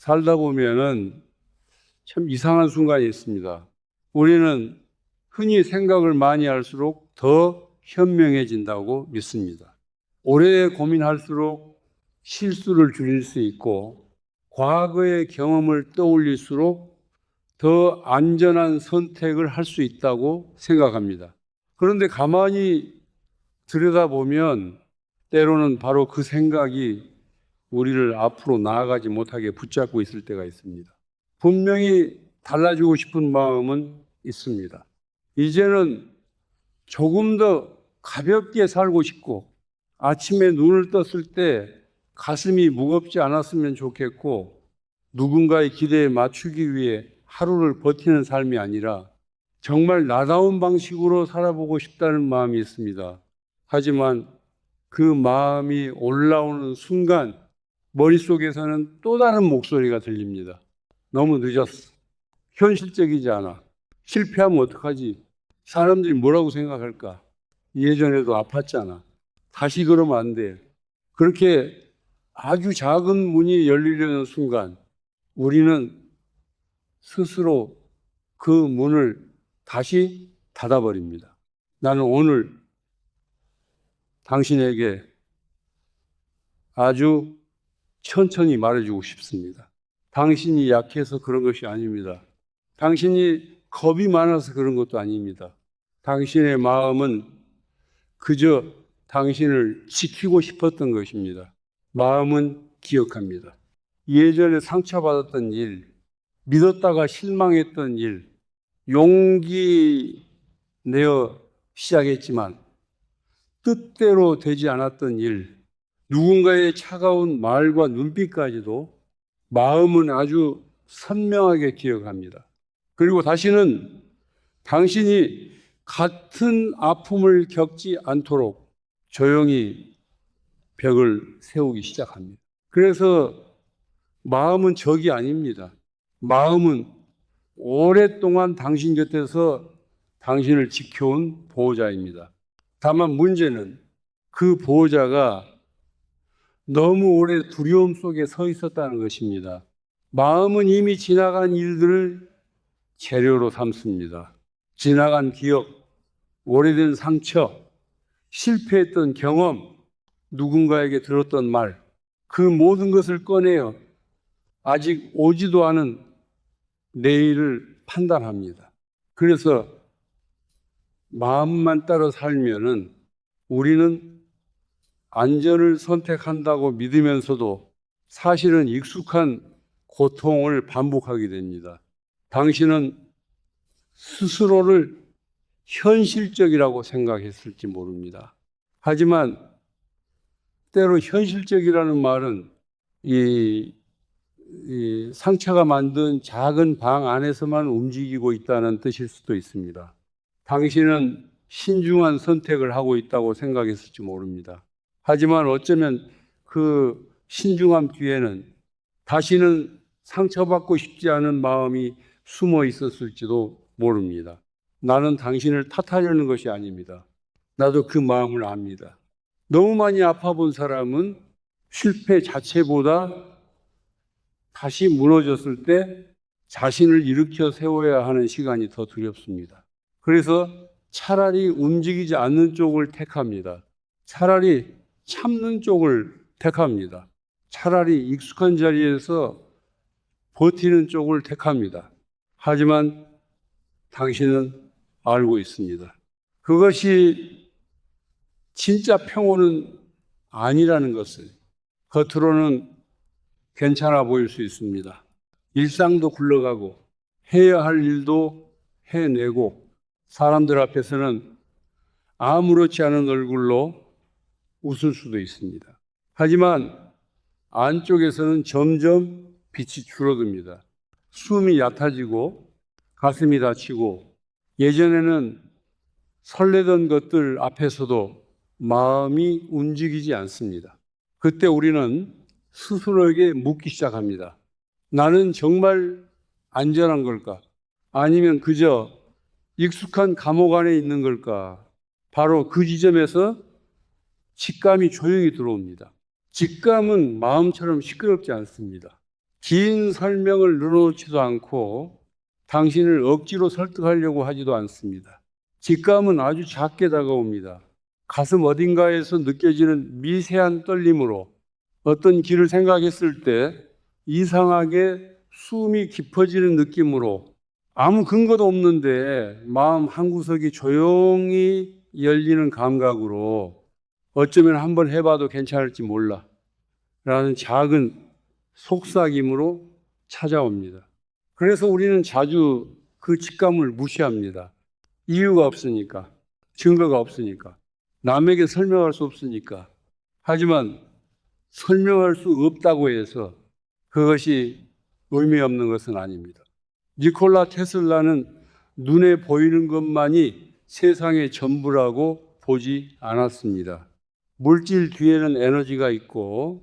살다 보면은 참 이상한 순간이 있습니다. 우리는 흔히 생각을 많이 할수록 더 현명해진다고 믿습니다. 오래 고민할수록 실수를 줄일 수 있고, 과거의 경험을 떠올릴수록 더 안전한 선택을 할 수 있다고 생각합니다. 그런데 가만히 들여다보면 때로는 바로 그 생각이 우리를 앞으로 나아가지 못하게 붙잡고 있을 때가 있습니다. 분명히 달라지고 싶은 마음은 있습니다. 이제는 조금 더 가볍게 살고 싶고, 아침에 눈을 떴을 때 가슴이 무겁지 않았으면 좋겠고, 누군가의 기대에 맞추기 위해 하루를 버티는 삶이 아니라 정말 나다운 방식으로 살아보고 싶다는 마음이 있습니다. 하지만 그 마음이 올라오는 순간 머릿속에서는 또 다른 목소리가 들립니다. 너무 늦었어. 현실적이지 않아. 실패하면 어떡하지? 사람들이 뭐라고 생각할까? 예전에도 아팠잖아. 다시 그러면 안 돼. 그렇게 아주 작은 문이 열리려는 순간 우리는 스스로 그 문을 다시 닫아버립니다. 나는 오늘 당신에게 아주 천천히 말해주고 싶습니다. 당신이 약해서 그런 것이 아닙니다. 당신이 겁이 많아서 그런 것도 아닙니다. 당신의 마음은 그저 당신을 지키고 싶었던 것입니다. 마음은 기억합니다. 예전에 상처받았던 일, 믿었다가 실망했던 일, 용기 내어 시작했지만 뜻대로 되지 않았던 일, 누군가의 차가운 말과 눈빛까지도 마음은 아주 선명하게 기억합니다. 그리고 다시는 당신이 같은 아픔을 겪지 않도록 조용히 벽을 세우기 시작합니다. 그래서 마음은 적이 아닙니다. 마음은 오랫동안 당신 곁에서 당신을 지켜온 보호자입니다. 다만 문제는 그 보호자가 너무 오래 두려움 속에 서 있었다는 것입니다. 마음은 이미 지나간 일들을 재료로 삼습니다. 지나간 기억, 오래된 상처, 실패했던 경험, 누군가에게 들었던 말, 그 모든 것을 꺼내어 아직 오지도 않은 내일을 판단합니다. 그래서 마음만 따라 살면은 우리는 안전을 선택한다고 믿으면서도 사실은 익숙한 고통을 반복하게 됩니다. 당신은 스스로를 현실적이라고 생각했을지 모릅니다. 하지만 때로 현실적이라는 말은 이 상처가 만든 작은 방 안에서만 움직이고 있다는 뜻일 수도 있습니다. 당신은 신중한 선택을 하고 있다고 생각했을지 모릅니다. 하지만 어쩌면 그 신중함 뒤에는 다시는 상처받고 싶지 않은 마음이 숨어 있었을지도 모릅니다. 나는 당신을 탓하려는 것이 아닙니다. 나도 그 마음을 압니다. 너무 많이 아파본 사람은 실패 자체보다 다시 무너졌을 때 자신을 일으켜 세워야 하는 시간이 더 두렵습니다. 그래서 차라리 움직이지 않는 쪽을 택합니다. 차라리 참는 쪽을 택합니다. 차라리 익숙한 자리에서 버티는 쪽을 택합니다. 하지만 당신은 알고 있습니다. 그것이 진짜 평온은 아니라는 것을. 겉으로는 괜찮아 보일 수 있습니다. 일상도 굴러가고 해야 할 일도 해내고 사람들 앞에서는 아무렇지 않은 얼굴로 웃을 수도 있습니다. 하지만 안쪽에서는 점점 빛이 줄어듭니다. 숨이 얕아지고 가슴이 다치고 예전에는 설레던 것들 앞에서도 마음이 움직이지 않습니다. 그때 우리는 스스로에게 묻기 시작합니다. 나는 정말 안전한 걸까? 아니면 그저 익숙한 감옥 안에 있는 걸까? 바로 그 지점에서 직감이 조용히 들어옵니다. 직감은 마음처럼 시끄럽지 않습니다. 긴 설명을 늘어놓지도 않고 당신을 억지로 설득하려고 하지도 않습니다. 직감은 아주 작게 다가옵니다. 가슴 어딘가에서 느껴지는 미세한 떨림으로 어떤 길을 생각했을 때 이상하게 숨이 깊어지는 느낌으로 아무 근거도 없는데 마음 한구석이 조용히 열리는 감각으로 어쩌면 한번 해봐도 괜찮을지 몰라 라는 작은 속삭임으로 찾아옵니다. 그래서 우리는 자주 그 직감을 무시합니다. 이유가 없으니까, 증거가 없으니까, 남에게 설명할 수 없으니까. 하지만 설명할 수 없다고 해서 그것이 의미 없는 것은 아닙니다. 니콜라 테슬라는 눈에 보이는 것만이 세상의 전부라고 보지 않았습니다. 물질 뒤에는 에너지가 있고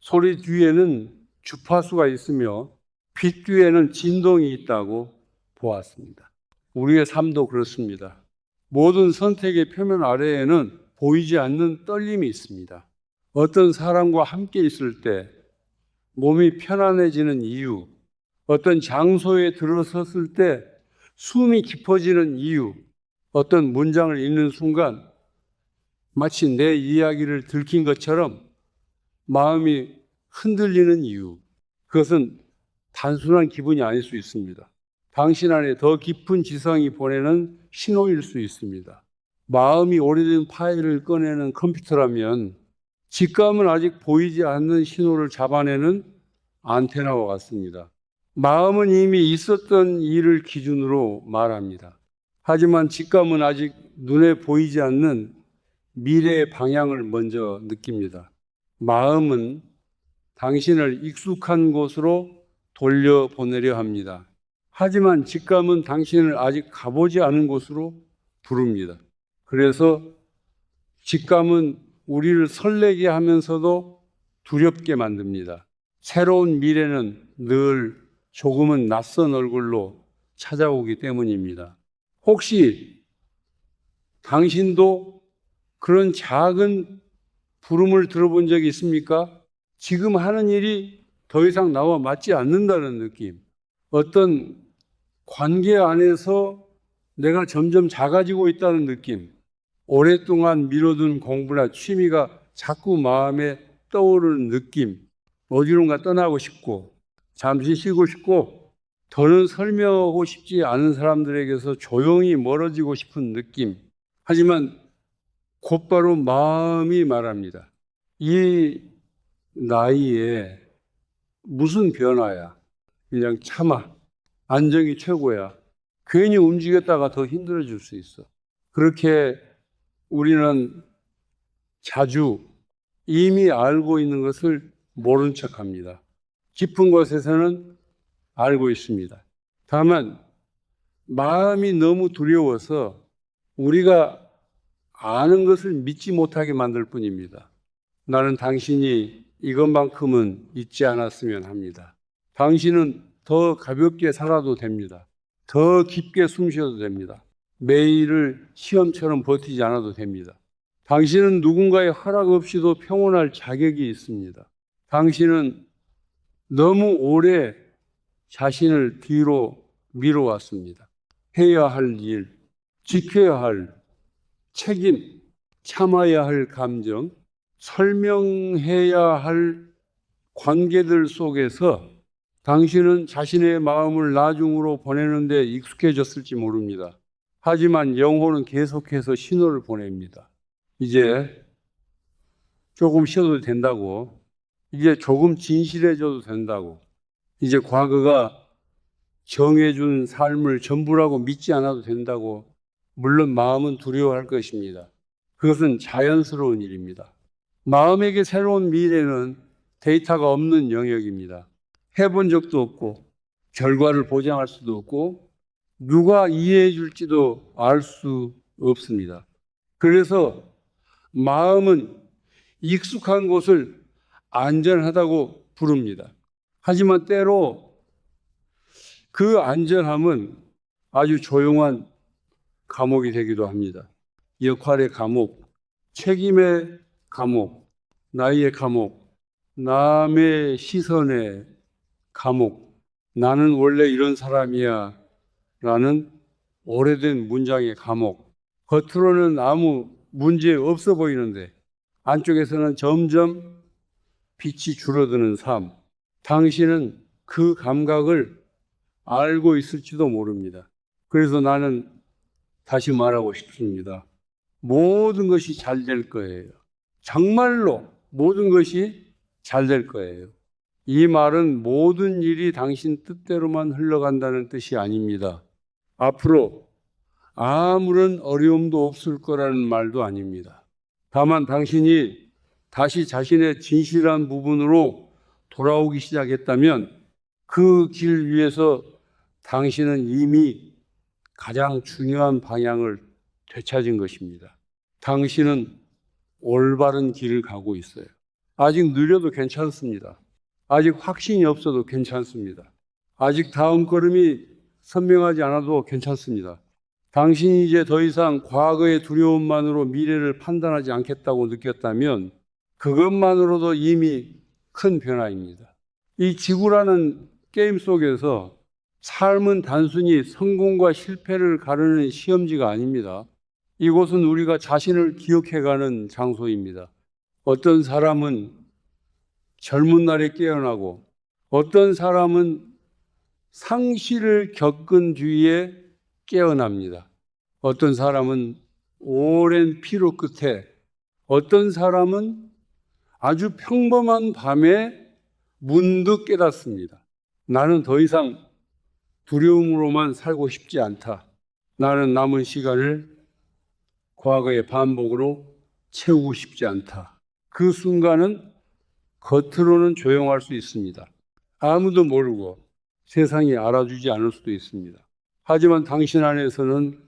소리 뒤에는 주파수가 있으며 빛 뒤에는 진동이 있다고 보았습니다. 우리의 삶도 그렇습니다. 모든 선택의 표면 아래에는 보이지 않는 떨림이 있습니다. 어떤 사람과 함께 있을 때 몸이 편안해지는 이유, 어떤 장소에 들어섰을 때 숨이 깊어지는 이유, 어떤 문장을 읽는 순간 마치 내 이야기를 들킨 것처럼 마음이 흔들리는 이유, 그것은 단순한 기분이 아닐 수 있습니다. 당신 안에 더 깊은 지성이 보내는 신호일 수 있습니다. 마음이 오래된 파일을 꺼내는 컴퓨터라면 직감은 아직 보이지 않는 신호를 잡아내는 안테나와 같습니다. 마음은 이미 있었던 일을 기준으로 말합니다. 하지만 직감은 아직 눈에 보이지 않는 미래의 방향을 먼저 느낍니다. 마음은 당신을 익숙한 곳으로 돌려보내려 합니다. 하지만 직감은 당신을 아직 가보지 않은 곳으로 부릅니다. 그래서 직감은 우리를 설레게 하면서도 두렵게 만듭니다. 새로운 미래는 늘 조금은 낯선 얼굴로 찾아오기 때문입니다. 혹시 당신도 그런 작은 부름을 들어본 적이 있습니까? 지금 하는 일이 더 이상 나와 맞지 않는다는 느낌. 어떤 관계 안에서 내가 점점 작아지고 있다는 느낌. 오랫동안 미뤄둔 공부나 취미가 자꾸 마음에 떠오르는 느낌. 어디론가 떠나고 싶고, 잠시 쉬고 싶고, 더는 설명하고 싶지 않은 사람들에게서 조용히 멀어지고 싶은 느낌. 하지만 곧바로 마음이 말합니다. 이 나이에 무슨 변화야? 그냥 참아. 안정이 최고야. 괜히 움직였다가 더 힘들어질 수 있어. 그렇게 우리는 자주 이미 알고 있는 것을 모른 척 합니다. 깊은 곳에서는 알고 있습니다. 다만 마음이 너무 두려워서 우리가 아는 것을 믿지 못하게 만들 뿐입니다. 나는 당신이 이것만큼은 잊지 않았으면 합니다. 당신은 더 가볍게 살아도 됩니다. 더 깊게 숨 쉬어도 됩니다. 매일을 시험처럼 버티지 않아도 됩니다. 당신은 누군가의 허락 없이도 평온할 자격이 있습니다. 당신은 너무 오래 자신을 뒤로 미뤄왔습니다. 해야 할 일, 지켜야 할 책임, 참아야 할 감정, 설명해야 할 관계들 속에서 당신은 자신의 마음을 나중으로 보내는 데 익숙해졌을지 모릅니다. 하지만 영혼은 계속해서 신호를 보냅니다. 이제 조금 쉬어도 된다고, 이제 조금 진실해져도 된다고, 이제 과거가 정해준 삶을 전부라고 믿지 않아도 된다고. 물론 마음은 두려워할 것입니다. 그것은 자연스러운 일입니다. 마음에게 새로운 미래는 데이터가 없는 영역입니다. 해본 적도 없고 결과를 보장할 수도 없고 누가 이해해 줄지도 알 수 없습니다. 그래서 마음은 익숙한 곳을 안전하다고 부릅니다. 하지만 때로 그 안전함은 아주 조용한 감옥이 되기도 합니다. 역할의 감옥, 책임의 감옥, 나이의 감옥, 남의 시선의 감옥. 나는 원래 이런 사람이야. 라는 오래된 문장의 감옥. 겉으로는 아무 문제 없어 보이는데 안쪽에서는 점점 빛이 줄어드는 삶. 당신은 그 감각을 알고 있을지도 모릅니다. 그래서 나는 다시 말하고 싶습니다. 모든 것이 잘 될 거예요. 정말로 모든 것이 잘 될 거예요. 이 말은 모든 일이 당신 뜻대로만 흘러간다는 뜻이 아닙니다. 앞으로 아무런 어려움도 없을 거라는 말도 아닙니다. 다만 당신이 다시 자신의 진실한 부분으로 돌아오기 시작했다면 그 길 위에서 당신은 이미 가장 중요한 방향을 되찾은 것입니다. 당신은 올바른 길을 가고 있어요. 아직 느려도 괜찮습니다. 아직 확신이 없어도 괜찮습니다. 아직 다음 걸음이 선명하지 않아도 괜찮습니다. 당신이 이제 더 이상 과거의 두려움만으로 미래를 판단하지 않겠다고 느꼈다면 그것만으로도 이미 큰 변화입니다. 이 지구라는 게임 속에서 삶은 단순히 성공과 실패를 가르는 시험지가 아닙니다. 이곳은 우리가 자신을 기억해가는 장소입니다. 어떤 사람은 젊은 날에 깨어나고 어떤 사람은 상실을 겪은 뒤에 깨어납니다. 어떤 사람은 오랜 피로 끝에, 어떤 사람은 아주 평범한 밤에 문득 깨닫습니다. 나는 더 이상 두려움으로만 살고 싶지 않다. 나는 남은 시간을 과거의 반복으로 채우고 싶지 않다. 그 순간은 겉으로는 조용할 수 있습니다. 아무도 모르고 세상이 알아주지 않을 수도 있습니다. 하지만 당신 안에서는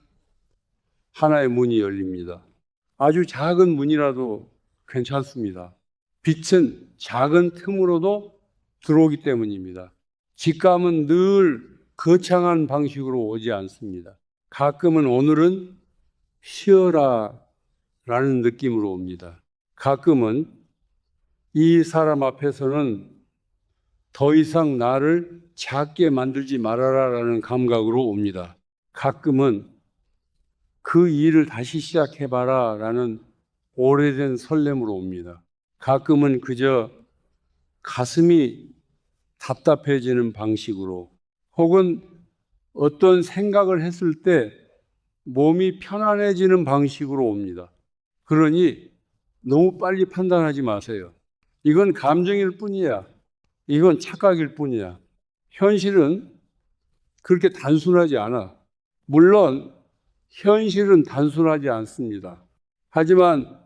하나의 문이 열립니다. 아주 작은 문이라도 괜찮습니다. 빛은 작은 틈으로도 들어오기 때문입니다. 직감은 늘 거창한 방식으로 오지 않습니다. 가끔은 오늘은 쉬어라 라는 느낌으로 옵니다. 가끔은 이 사람 앞에서는 더 이상 나를 작게 만들지 말아라 라는 감각으로 옵니다. 가끔은 그 일을 다시 시작해봐라 라는 오래된 설렘으로 옵니다. 가끔은 그저 가슴이 답답해지는 방식으로 혹은 어떤 생각을 했을 때 몸이 편안해지는 방식으로 옵니다. 그러니 너무 빨리 판단하지 마세요. 이건 감정일 뿐이야. 이건 착각일 뿐이야. 현실은 그렇게 단순하지 않아. 물론 현실은 단순하지 않습니다. 하지만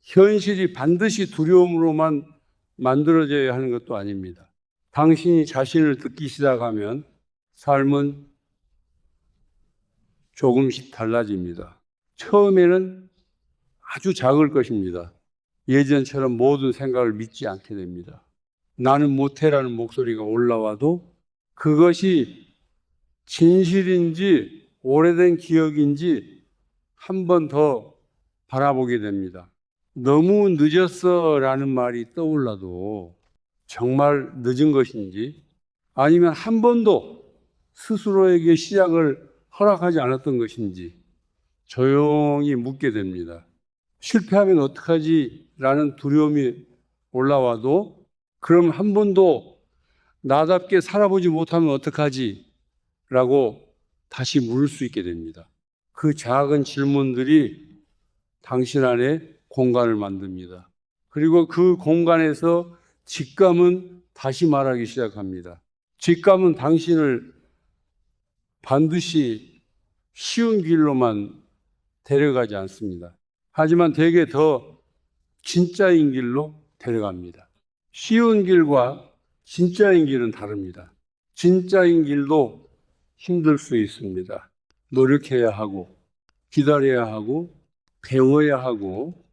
현실이 반드시 두려움으로만 만들어져야 하는 것도 아닙니다. 당신이 자신을 듣기 시작하면 삶은 조금씩 달라집니다. 처음에는 아주 작을 것입니다. 예전처럼 모든 생각을 믿지 않게 됩니다. 나는 못해라는 목소리가 올라와도 그것이 진실인지 오래된 기억인지 한 번 더 바라보게 됩니다. 너무 늦었어 라는 말이 떠올라도 정말 늦은 것인지 아니면 한 번도 스스로에게 시작을 허락하지 않았던 것인지 조용히 묻게 됩니다. 실패하면 어떡하지? 라는 두려움이 올라와도 그럼 한 번도 나답게 살아보지 못하면 어떡하지? 라고 다시 물을 수 있게 됩니다. 그 작은 질문들이 당신 안에 공간을 만듭니다. 그리고 그 공간에서 직감은 다시 말하기 시작합니다. 직감은 당신을 반드시 쉬운 길로만 데려가지 않습니다. 하지만 되게 더 진짜인 길로 데려갑니다. 쉬운 길과 진짜인 길은 다릅니다. 진짜인 길도 힘들 수 있습니다. 노력해야 하고, 기다려야 하고, 배워야 하고,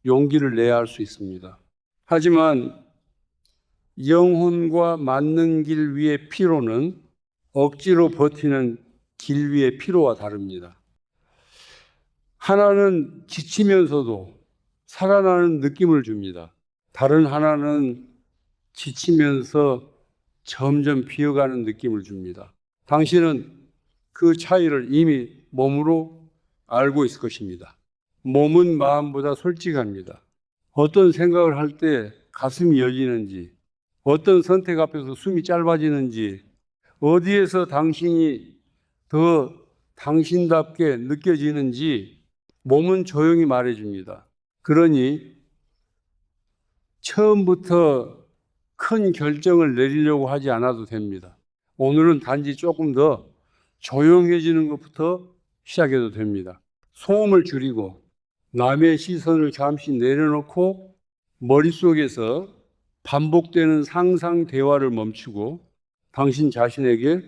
용기를 내야 할 수 있습니다. 하지만 영혼과 맞는 길 위의 피로는 억지로 버티는 길 위의 피로와 다릅니다. 하나는 지치면서도 살아나는 느낌을 줍니다. 다른 하나는 지치면서 점점 비어가는 느낌을 줍니다. 당신은 그 차이를 이미 몸으로 알고 있을 것입니다. 몸은 마음보다 솔직합니다. 어떤 생각을 할 때 가슴이 열리는지, 어떤 선택 앞에서 숨이 짧아지는지, 어디에서 당신이 더 당신답게 느껴지는지 몸은 조용히 말해줍니다. 그러니 처음부터 큰 결정을 내리려고 하지 않아도 됩니다. 오늘은 단지 조금 더 조용해지는 것부터 시작해도 됩니다. 소음을 줄이고 남의 시선을 잠시 내려놓고 머릿속에서 반복되는 상상 대화를 멈추고 당신 자신에게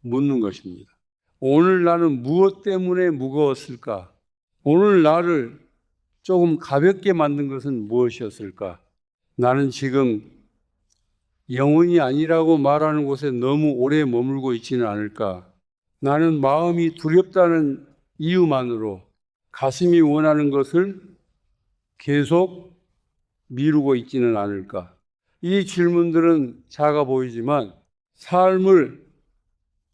묻는 것입니다. 오늘 나는 무엇 때문에 무거웠을까? 오늘 나를 조금 가볍게 만든 것은 무엇이었을까? 나는 지금 영혼이 아니라고 말하는 곳에 너무 오래 머물고 있지는 않을까? 나는 마음이 두렵다는 이유만으로 가슴이 원하는 것을 계속 미루고 있지는 않을까? 이 질문들은 작아 보이지만 삶을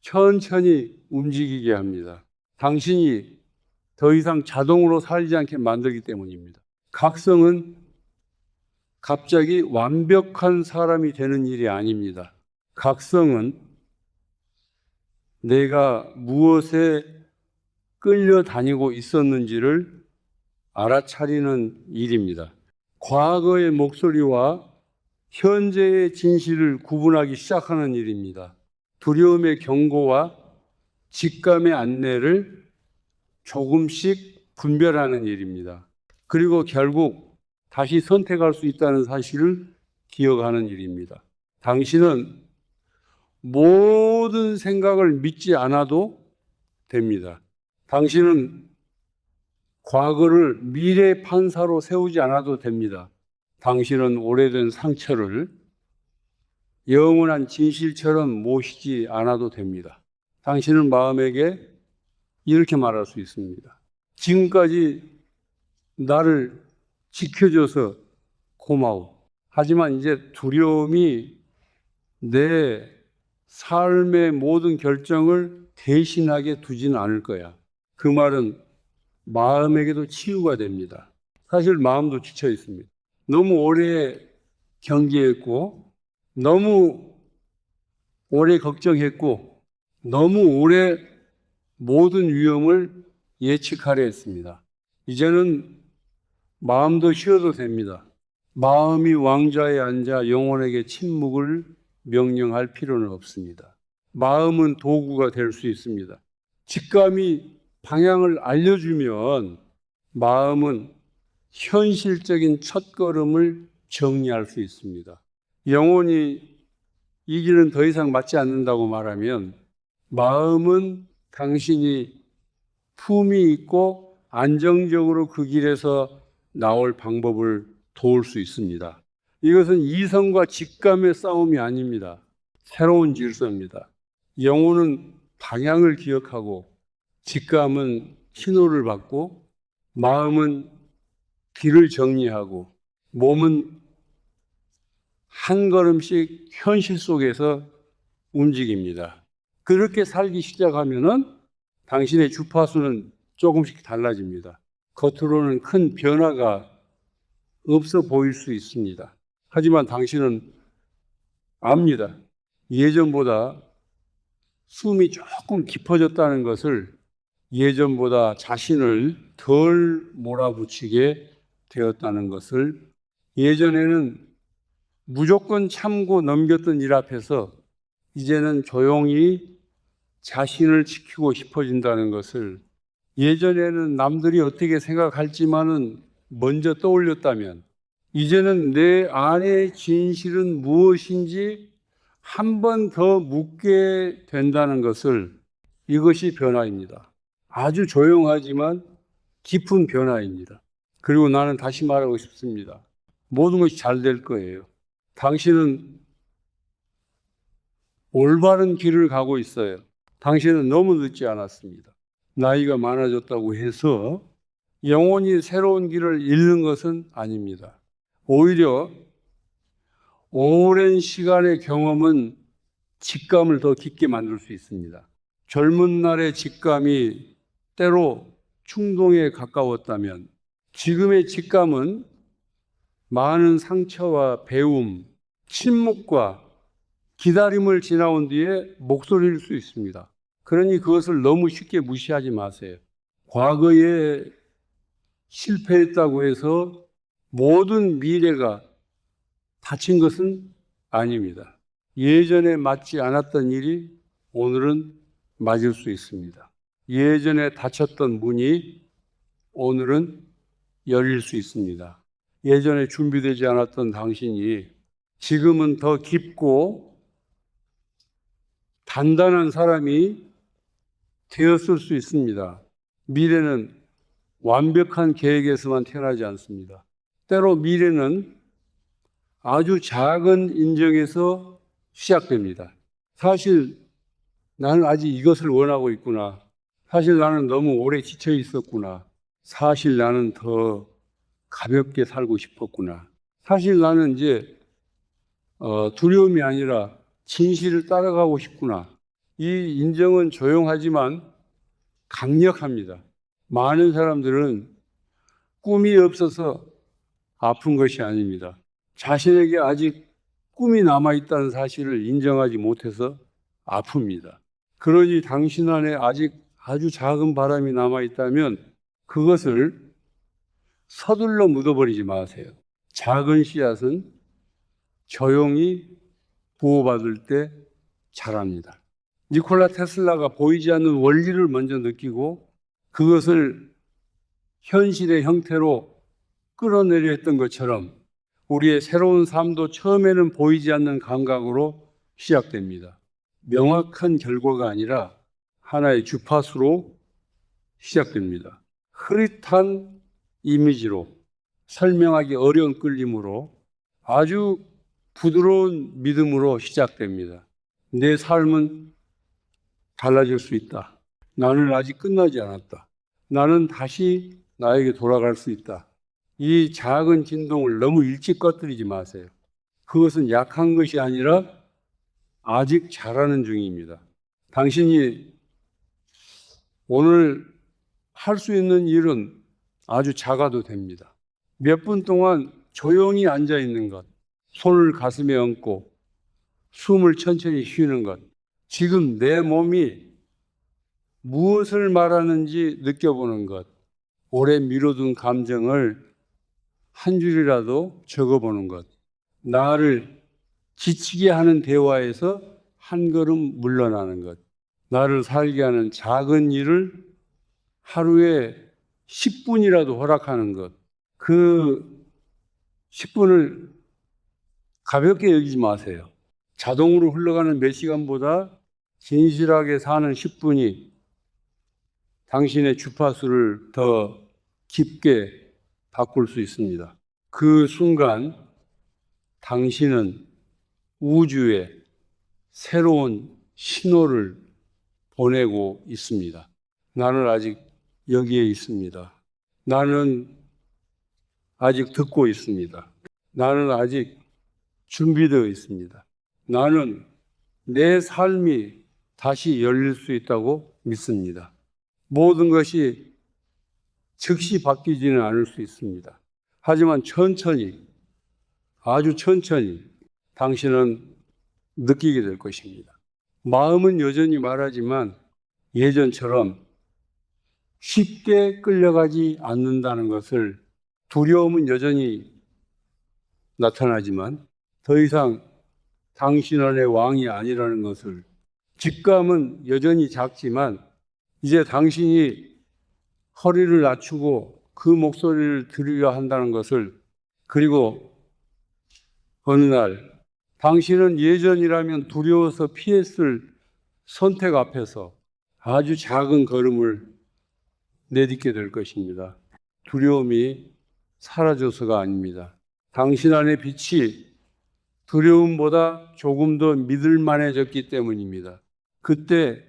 천천히 움직이게 합니다. 당신이 더 이상 자동으로 살지 않게 만들기 때문입니다. 각성은 갑자기 완벽한 사람이 되는 일이 아닙니다. 각성은 내가 무엇에 끌려다니고 있었는지를 알아차리는 일입니다. 과거의 목소리와 현재의 진실을 구분하기 시작하는 일입니다. 두려움의 경고와 직감의 안내를 조금씩 분별하는 일입니다. 그리고 결국 다시 선택할 수 있다는 사실을 기억하는 일입니다. 당신은 모든 생각을 믿지 않아도 됩니다. 당신은 과거를 미래 판사로 세우지 않아도 됩니다. 당신은 오래된 상처를 영원한 진실처럼 모시지 않아도 됩니다. 당신은 마음에게 이렇게 말할 수 있습니다. 지금까지 나를 지켜줘서 고마워. 하지만 이제 두려움이 내 삶의 모든 결정을 대신하게 두지는 않을 거야. 그 말은 마음에게도 치유가 됩니다. 사실 마음도 지쳐 있습니다. 너무 오래 경계했고, 너무 오래 걱정했고, 너무 오래 모든 위험을 예측하려 했습니다. 이제는 마음도 쉬어도 됩니다. 마음이 왕좌에 앉아 영혼에게 침묵을 명령할 필요는 없습니다. 마음은 도구가 될 수 있습니다. 직감이 방향을 알려주면 마음은 현실적인 첫걸음을 정리할 수 있습니다. 영혼이 이 길은 더 이상 맞지 않는다고 말하면 마음은 당신이 품이 있고 안정적으로 그 길에서 나올 방법을 도울 수 있습니다. 이것은 이성과 직감의 싸움이 아닙니다. 새로운 질서입니다. 영혼은 방향을 기억하고 직감은 신호를 받고 마음은 길을 정리하고 몸은 한 걸음씩 현실 속에서 움직입니다. 그렇게 살기 시작하면은 당신의 주파수는 조금씩 달라집니다. 겉으로는 큰 변화가 없어 보일 수 있습니다. 하지만 당신은 압니다. 예전보다 숨이 조금 깊어졌다는 것을, 예전보다 자신을 덜 몰아붙이게 되었다는 것을, 예전에는 무조건 참고 넘겼던 일 앞에서 이제는 조용히 자신을 지키고 싶어진다는 것을, 예전에는 남들이 어떻게 생각할지만은 먼저 떠올렸다면 이제는 내 안의 진실은 무엇인지 한 번 더 묻게 된다는 것을, 이것이 변화입니다. 아주 조용하지만 깊은 변화입니다. 그리고 나는 다시 말하고 싶습니다. 모든 것이 잘 될 거예요. 당신은 올바른 길을 가고 있어요. 당신은 너무 늦지 않았습니다. 나이가 많아졌다고 해서 영원히 새로운 길을 잃는 것은 아닙니다. 오히려 오랜 시간의 경험은 직감을 더 깊게 만들 수 있습니다. 젊은 날의 직감이 때로 충동에 가까웠다면 지금의 직감은 많은 상처와 배움, 침묵과 기다림을 지나온 뒤에 목소리일 수 있습니다. 그러니 그것을 너무 쉽게 무시하지 마세요. 과거에 실패했다고 해서 모든 미래가 닫힌 것은 아닙니다. 예전에 맞지 않았던 일이 오늘은 맞을 수 있습니다. 예전에 닫혔던 문이 오늘은 열릴 수 있습니다. 예전에 준비되지 않았던 당신이 지금은 더 깊고 단단한 사람이 되었을 수 있습니다. 미래는 완벽한 계획에서만 태어나지 않습니다. 때로 미래는 아주 작은 인정에서 시작됩니다. 사실 나는 아직 이것을 원하고 있구나. 사실 나는 너무 오래 지쳐 있었구나. 사실 나는 더 가볍게 살고 싶었구나. 사실 나는 이제 두려움이 아니라 진실을 따라가고 싶구나. 이 인정은 조용하지만 강력합니다. 많은 사람들은 꿈이 없어서 아픈 것이 아닙니다. 자신에게 아직 꿈이 남아있다는 사실을 인정하지 못해서 아픕니다. 그러니 당신 안에 아직 아주 작은 바람이 남아있다면 그것을 서둘러 묻어버리지 마세요. 작은 씨앗은 조용히 보호받을 때 자랍니다. 니콜라 테슬라가 보이지 않는 원리를 먼저 느끼고 그것을 현실의 형태로 끌어내려 했던 것처럼 우리의 새로운 삶도 처음에는 보이지 않는 감각으로 시작됩니다. 명확한 결과가 아니라 하나의 주파수로 시작됩니다. 흐릿한 이미지로, 설명하기 어려운 끌림으로, 아주 부드러운 믿음으로 시작됩니다. 내 삶은 달라질 수 있다. 나는 아직 끝나지 않았다. 나는 다시 나에게 돌아갈 수 있다. 이 작은 진동을 너무 일찍 꺼뜨리지 마세요. 그것은 약한 것이 아니라 아직 자라는 중입니다. 당신이 오늘 할 수 있는 일은 아주 작아도 됩니다. 몇 분 동안 조용히 앉아 있는 것, 손을 가슴에 얹고 숨을 천천히 쉬는 것, 지금 내 몸이 무엇을 말하는지 느껴보는 것, 오래 미뤄둔 감정을 한 줄이라도 적어보는 것, 나를 지치게 하는 대화에서 한 걸음 물러나는 것, 나를 살게 하는 작은 일을 하루에 10분이라도 허락하는 것, 그 10분을 가볍게 여기지 마세요. 자동으로 흘러가는 몇 시간보다 진실하게 사는 10분이 당신의 주파수를 더 깊게 바꿀 수 있습니다. 그 순간 당신은 우주에 새로운 신호를 보내고 있습니다. 나는 아직 여기에 있습니다. 나는 아직 듣고 있습니다. 나는 아직 준비되어 있습니다. 나는 내 삶이 다시 열릴 수 있다고 믿습니다. 모든 것이 즉시 바뀌지는 않을 수 있습니다. 하지만 천천히, 아주 천천히 당신은 느끼게 될 것입니다. 마음은 여전히 말하지만 예전처럼 쉽게 끌려가지 않는다는 것을, 두려움은 여전히 나타나지만 더 이상 당신 안의 왕이 아니라는 것을, 직감은 여전히 작지만 이제 당신이 허리를 낮추고 그 목소리를 들으려 한다는 것을, 그리고 어느 날 당신은 예전이라면 두려워서 피했을 선택 앞에서 아주 작은 걸음을 내딛게 될 것입니다. 두려움이 사라져서가 아닙니다. 당신 안의 빛이 두려움보다 조금 더 믿을만해졌기 때문입니다. 그때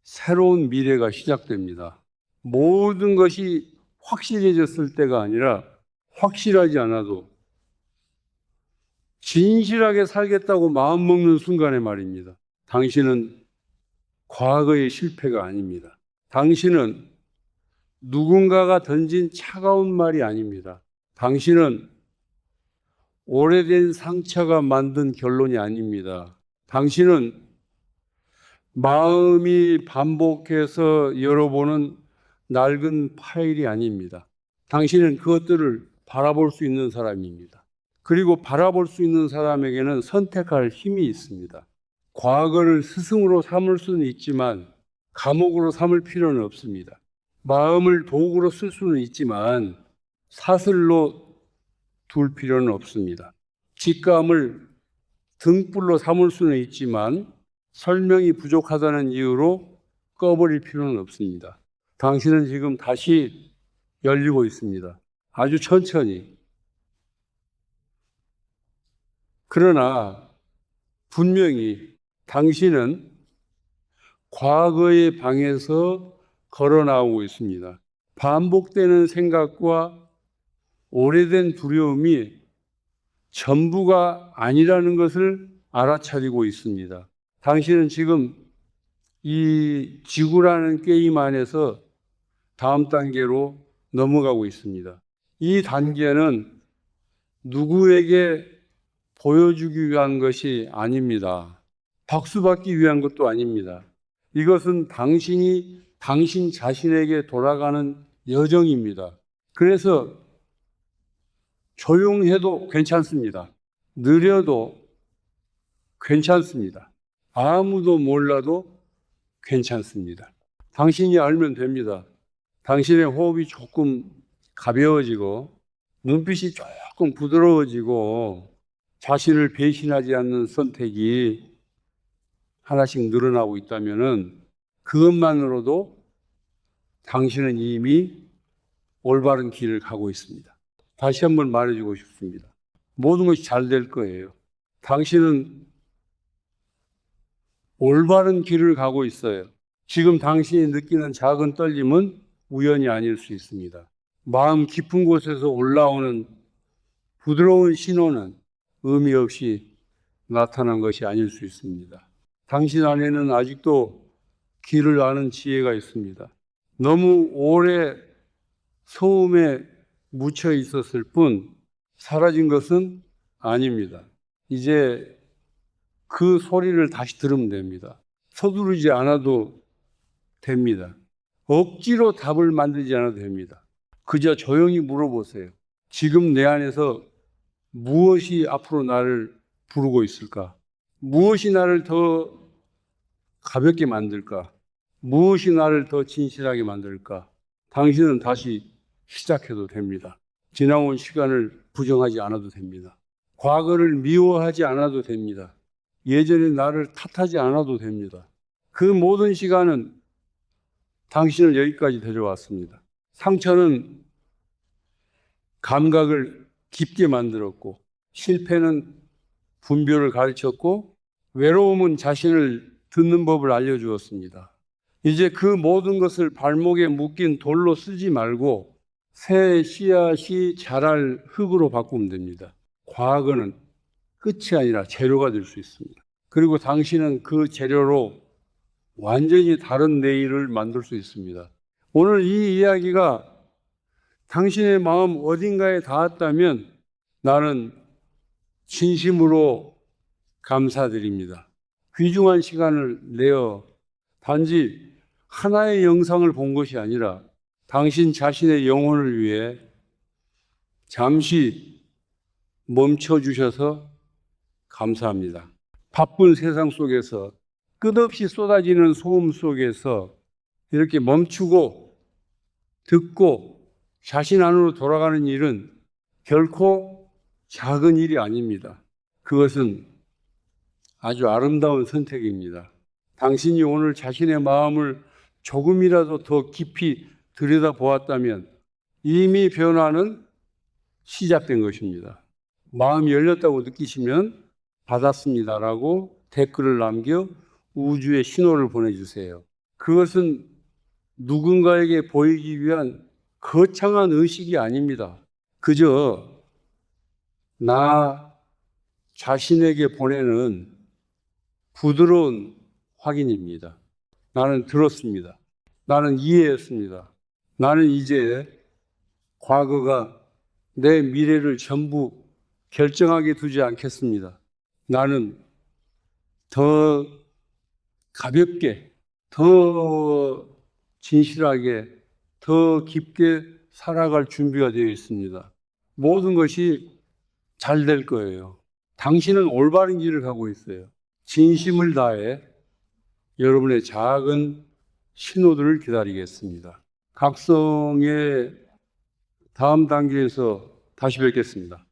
새로운 미래가 시작됩니다. 모든 것이 확실해졌을 때가 아니라 확실하지 않아도 진실하게 살겠다고 마음먹는 순간에 말입니다. 당신은 과거의 실패가 아닙니다. 당신은 누군가가 던진 차가운 말이 아닙니다. 당신은 오래된 상처가 만든 결론이 아닙니다. 당신은 마음이 반복해서 열어보는 낡은 파일이 아닙니다. 당신은 그것들을 바라볼 수 있는 사람입니다. 그리고 바라볼 수 있는 사람에게는 선택할 힘이 있습니다. 과거를 스승으로 삼을 수는 있지만 감옥으로 삼을 필요는 없습니다. 마음을 도구로 쓸 수는 있지만 사슬로 둘 필요는 없습니다. 직감을 등불로 삼을 수는 있지만 설명이 부족하다는 이유로 꺼버릴 필요는 없습니다. 당신은 지금 다시 열리고 있습니다. 아주 천천히. 그러나 분명히 당신은 과거의 방에서 걸어 나오고 있습니다. 반복되는 생각과 오래된 두려움이 전부가 아니라는 것을 알아차리고 있습니다. 당신은 지금 이 지구라는 게임 안에서 다음 단계로 넘어가고 있습니다. 이 단계는 누구에게 보여주기 위한 것이 아닙니다. 박수 받기 위한 것도 아닙니다. 이것은 당신이 당신 자신에게 돌아가는 여정입니다. 그래서 조용해도 괜찮습니다. 느려도 괜찮습니다. 아무도 몰라도 괜찮습니다. 당신이 알면 됩니다. 당신의 호흡이 조금 가벼워지고 눈빛이 조금 부드러워지고 자신을 배신하지 않는 선택이 하나씩 늘어나고 있다면 그것만으로도 당신은 이미 올바른 길을 가고 있습니다. 다시 한번 말해주고 싶습니다. 모든 것이 잘 될 거예요. 당신은 올바른 길을 가고 있어요. 지금 당신이 느끼는 작은 떨림은 우연이 아닐 수 있습니다. 마음 깊은 곳에서 올라오는 부드러운 신호는 의미 없이 나타난 것이 아닐 수 있습니다. 당신 안에는 아직도 길을 아는 지혜가 있습니다. 너무 오래 소음에 묻혀 있었을 뿐 사라진 것은 아닙니다. 이제 그 소리를 다시 들으면 됩니다. 서두르지 않아도 됩니다. 억지로 답을 만들지 않아도 됩니다. 그저 조용히 물어보세요. 지금 내 안에서 무엇이 앞으로 나를 부르고 있을까? 무엇이 나를 더 가볍게 만들까? 무엇이 나를 더 진실하게 만들까? 당신은 다시 시작해도 됩니다. 지나온 시간을 부정하지 않아도 됩니다. 과거를 미워하지 않아도 됩니다. 예전의 나를 탓하지 않아도 됩니다. 그 모든 시간은 당신을 여기까지 데려왔습니다. 상처는 감각을 깊게 만들었고, 실패는 분별을 가르쳤고, 외로움은 자신을 듣는 법을 알려주었습니다. 이제 그 모든 것을 발목에 묶인 돌로 쓰지 말고 새 씨앗이 자랄 흙으로 바꾸면 됩니다. 과거는 끝이 아니라 재료가 될 수 있습니다. 그리고 당신은 그 재료로 완전히 다른 내일을 만들 수 있습니다. 오늘 이 이야기가 당신의 마음 어딘가에 닿았다면 나는 진심으로 감사드립니다. 귀중한 시간을 내어 단지 하나의 영상을 본 것이 아니라 당신 자신의 영혼을 위해 잠시 멈춰주셔서 감사합니다. 바쁜 세상 속에서 끝없이 쏟아지는 소음 속에서 이렇게 멈추고 듣고 자신 안으로 돌아가는 일은 결코 작은 일이 아닙니다. 그것은 아주 아름다운 선택입니다. 당신이 오늘 자신의 마음을 조금이라도 더 깊이 들여다보았다면 이미 변화는 시작된 것입니다. 마음이 열렸다고 느끼시면 받았습니다라고 댓글을 남겨 우주에 신호를 보내주세요. 그것은 누군가에게 보이기 위한 거창한 의식이 아닙니다. 그저 나 자신에게 보내는 부드러운 확인입니다. 나는 들었습니다. 나는 이해했습니다. 나는 이제 과거가 내 미래를 전부 결정하게 두지 않겠습니다. 나는 더 가볍게, 더 진실하게, 더 깊게 살아갈 준비가 되어 있습니다. 모든 것이 잘 될 거예요. 당신은 올바른 길을 가고 있어요. 진심을 다해 여러분의 작은 신호들을 기다리겠습니다. 각성의 다음 단계에서 다시 뵙겠습니다.